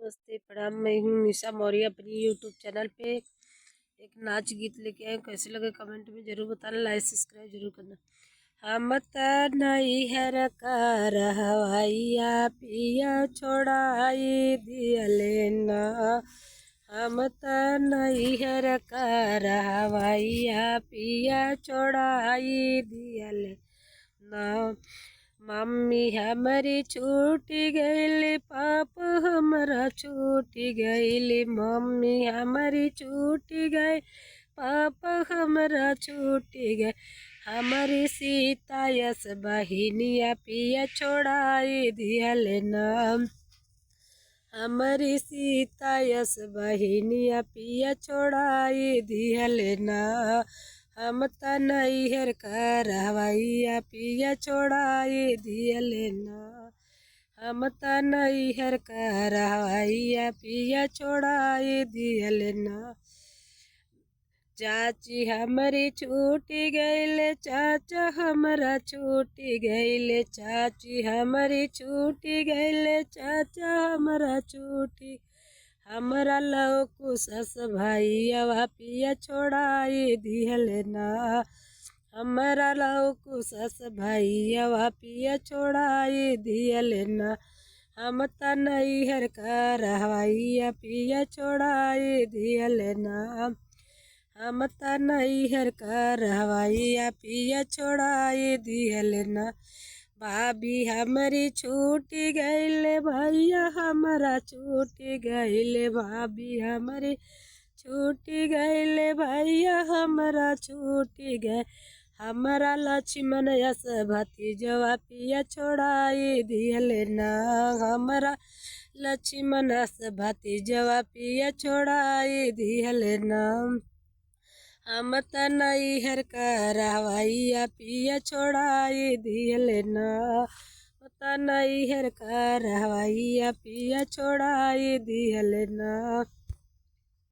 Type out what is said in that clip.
नमस्ते प्रणाम। मैं हूँ निशा मौर्य। अपनी यूट्यूब चैनल पे एक नाच गीत लेके आए। कैसे लगे कमेंट में जरूर बताना, लाइक सब्सक्राइब जरूर करना। हम त नैहर का रहवैया पिया छोड़ाई दियले न। हम त नैहर का रहवैया पिया छोड़ाई दियले न। मम्मी हमारी छूटी गईली, पाप हमारा छूटी गईली। मम्मी हमारी छूटी गई, पाप हमारा छूटी गई। हमारी सीता यस बहिनिया पिया छोड़ाई दियले न। हमारी सीता यस बहिनिया पिया छोड़ाई दियले न। हम त नैहर का रहवैया पिया छोड़ाई दियले न। हम त नैहर का रहवैया पिया छोड़ाई दियले न। चाची हमारी छूटी गईले, चाचा हमारा छूटी गईले। चाची हमारी छूटी गईले, चाचा हमारा छूटी। हमारा लौकु सस भैया पिया छोड़ाई दियले न। हमारा लौकु सस भैया पिया छोड़ाई दियले न। हम त नैहर का रहवैया पिया छोड़ाई दियले न। हम त नैहर का रहवैया पिया छोड़ाई दियले न। भाभी हमारी छूटी गईले, भैया हमारा छूटी गईले। भाभी हमारी छूटी गईले, भैया हमारा छूटी गए। हमारा लक्ष्मण यस भतीजवा पिया छोड़ाई दियले न। हमारा लक्ष्मण यस भतीजवा पिया छोड़ाई दियले न। हम त नैहर का रहवैया पिया छोड़ाई दियले न। त नैहर का रहवैया पिया छोड़ाई दियले न।